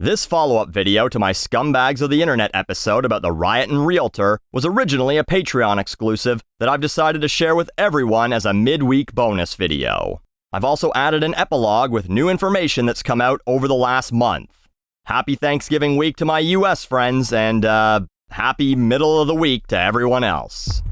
This follow-up video to my Scumbags of the Internet episode about the Riotin Realtor was originally a Patreon exclusive that I've decided to share with everyone as a midweek bonus video. I've also added an epilogue with new information that's come out over the last month. Happy Thanksgiving week to my US friends, and happy middle of the week to everyone else.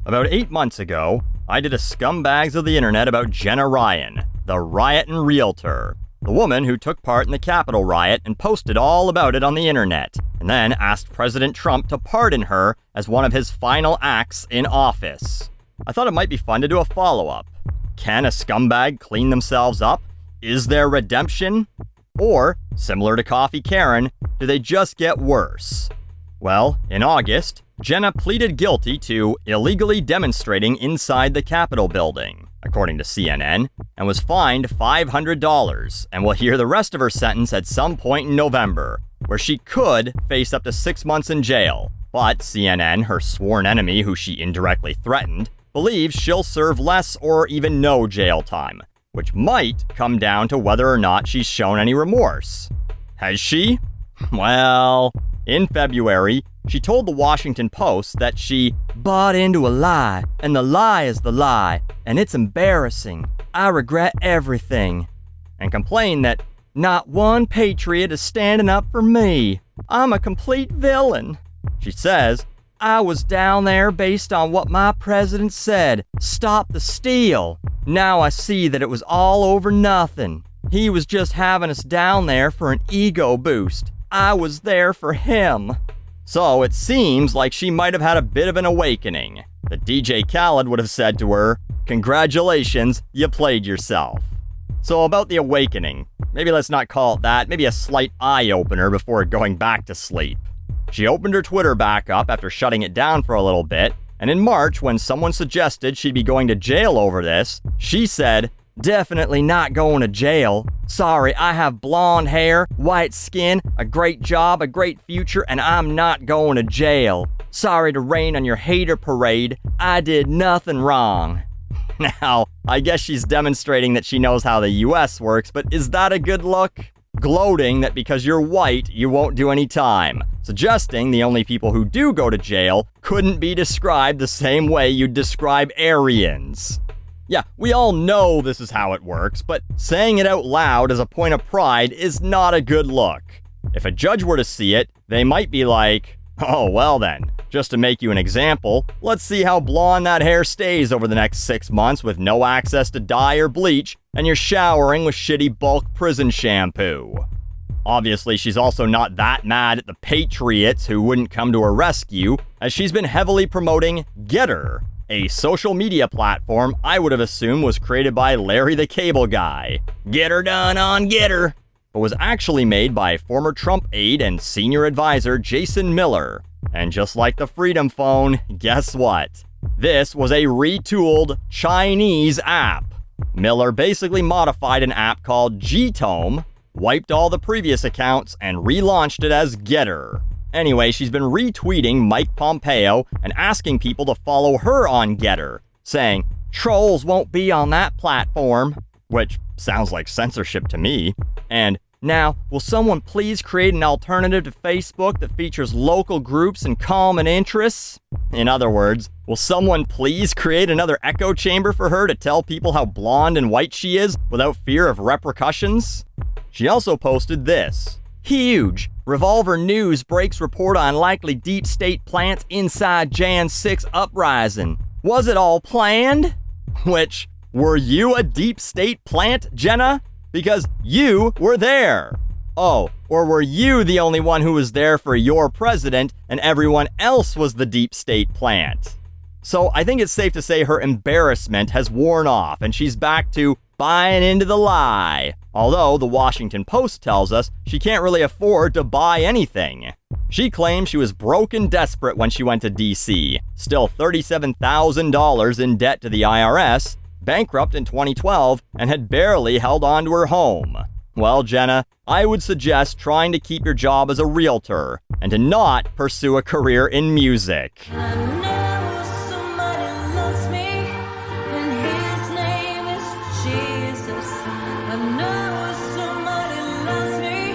About 8 months ago, I did a Scumbags of the Internet about Jenna Ryan, the Riotin Realtor, the woman who took part in the Capitol riot and posted all about it on the internet, and then asked President Trump to pardon her as one of his final acts in office. I thought it might be fun to do a follow-up. Can a scumbag clean themselves up? Is there redemption? Or, similar to Coffee Karen, do they just get worse? Well, in August, Jenna pleaded guilty to illegally demonstrating inside the Capitol building, according to CNN, and was fined $500, and will hear the rest of her sentence at some point in November, where she could face up to 6 months in jail. But CNN, her sworn enemy who she indirectly threatened, believes she'll serve less or even no jail time, which might come down to whether or not she's shown any remorse. Has she? Well, in February, she told the Washington Post that she bought into a lie, and the lie is the lie, and it's embarrassing. I regret everything. And complained that not one patriot is standing up for me. I'm a complete villain. She says, I was down there based on what my president said. Stop the steal. Now I see that it was all over nothing. He was just having us down there for an ego boost. I was there for him. So it seems like she might have had a bit of an awakening. That DJ Khaled would have said to her, congratulations, you played yourself. So about the awakening, maybe let's not call it that, maybe a slight eye-opener before going back to sleep. She opened her Twitter back up after shutting it down for a little bit, and in March, when someone suggested she'd be going to jail over this, she said, definitely not going to jail. Sorry, I have blonde hair, white skin, a great job, a great future, and I'm not going to jail. Sorry to rain on your hater parade. I did nothing wrong. Now, I guess she's demonstrating that she knows how the US works, but is that a good look? Gloating that because you're white, you won't do any time. Suggesting the only people who do go to jail couldn't be described the same way you'd describe Aryans. Yeah, we all know this is how it works, but saying it out loud as a point of pride is not a good look. If a judge were to see it, they might be like, oh, well then, just to make you an example, let's see how blonde that hair stays over the next 6 months with no access to dye or bleach, and you're showering with shitty bulk prison shampoo. Obviously, she's also not that mad at the patriots who wouldn't come to her rescue, as she's been heavily promoting Getter, a social media platform I would have assumed was created by Larry the Cable Guy. Get her done on Getter. But was actually made by former Trump aide and senior advisor Jason Miller. And just like the Freedom Phone, guess what? This was a retooled Chinese app. Miller basically modified an app called Gtome, wiped all the previous accounts, and relaunched it as Getter. Anyway, she's been retweeting Mike Pompeo and asking people to follow her on Getter, saying, trolls won't be on that platform, which sounds like censorship to me, and now, will someone please create an alternative to Facebook that features local groups and common interests? In other words, will someone please create another echo chamber for her to tell people how blonde and white she is without fear of repercussions? She also posted this. Huge! Revolver News breaks report on likely deep state plants inside Jan 6 uprising. Was it all planned? Which, were you a deep state plant, Jenna? Because you were there. Oh, or were you the only one who was there for your president and everyone else was the deep state plant? So I think it's safe to say her embarrassment has worn off and she's back to buying into the lie. Although the Washington Post tells us she can't really afford to buy anything. She claims she was broke and desperate when she went to DC, still $37,000 in debt to the IRS, bankrupt in 2012, and had barely held on to her home. Well, Jenna, I would suggest trying to keep your job as a realtor and to not pursue a career in music. I know somebody loves me, and his name is Jesus. I know somebody loves me.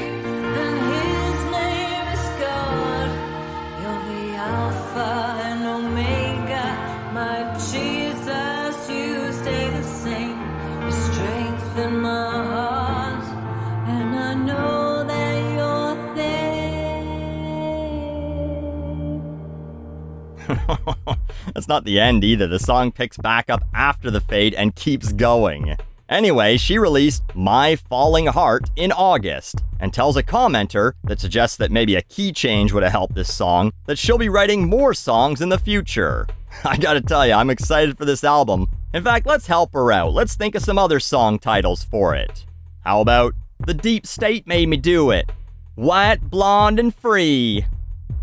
That's not the end either. The song picks back up after the fade and keeps going. Anyway, she released My Falling Heart in August and tells a commenter that suggests that maybe a key change would have helped this song that she'll be writing more songs in the future. I gotta tell you, I'm excited for this album. In fact, let's help her out. Let's think of some other song titles for it. How about The Deep State Made Me Do It? White, Blonde, and Free.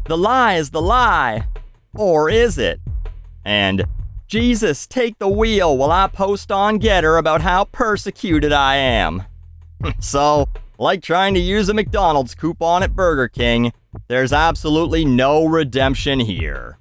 The Lie is the Lie. Or is it? And Jesus, take the wheel while I post on Getter about how persecuted I am. So, like trying to use a McDonald's coupon at Burger King, there's absolutely no redemption here.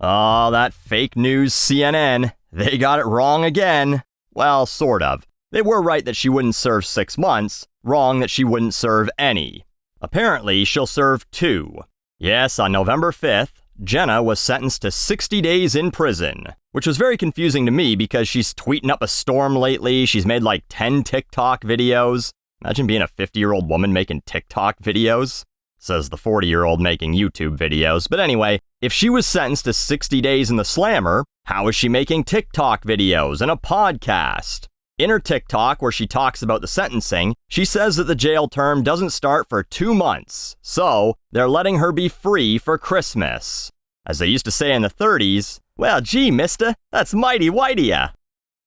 Oh, that fake news CNN. They got it wrong again. Well, sort of. They were right that she wouldn't serve 6 months, wrong that she wouldn't serve any. Apparently, she'll serve 2. Yes, on November 5th, Jenna was sentenced to 60 days in prison, which was very confusing to me because she's tweeting up a storm lately. She's made like 10 TikTok videos. Imagine being a 50-year-old woman making TikTok videos, says the 40-year-old making YouTube videos. But anyway, if she was sentenced to 60 days in the slammer, how is she making TikTok videos and a podcast? In her TikTok, where she talks about the sentencing, she says that the jail term doesn't start for 2 months, so they're letting her be free for Christmas. As they used to say in the 30s, well, gee, mister, that's mighty whitey-ya.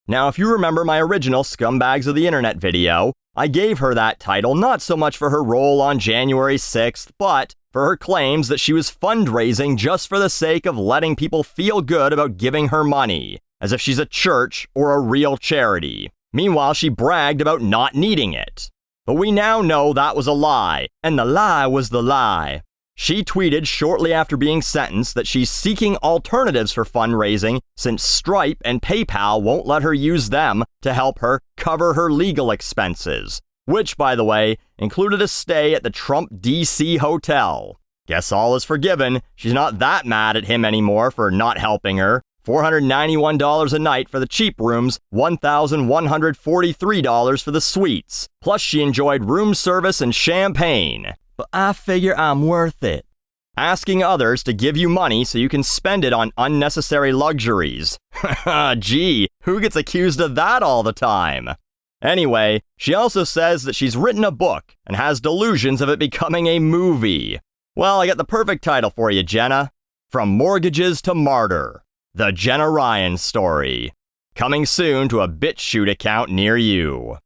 Now, if you remember my original Scumbags of the Internet video, I gave her that title not so much for her role on January 6th, but for her claims that she was fundraising just for the sake of letting people feel good about giving her money, as if she's a church or a real charity. Meanwhile, she bragged about not needing it. But we now know that was a lie, and the lie was the lie. She tweeted shortly after being sentenced that she's seeking alternatives for fundraising since Stripe and PayPal won't let her use them to help her cover her legal expenses, which, by the way, included a stay at the Trump DC hotel. Guess all is forgiven. She's not that mad at him anymore for not helping her. $491 a night for the cheap rooms, $1,143 for the suites. Plus, she enjoyed room service and champagne. But I figure I'm worth it. Asking others to give you money so you can spend it on unnecessary luxuries. Gee, who gets accused of that all the time? Anyway, she also says that she's written a book and has delusions of it becoming a movie. Well, I got the perfect title for you, Jenna. From Mortgages to Martyr. The Jenna Ryan Story. Coming soon to a BitChute account near you.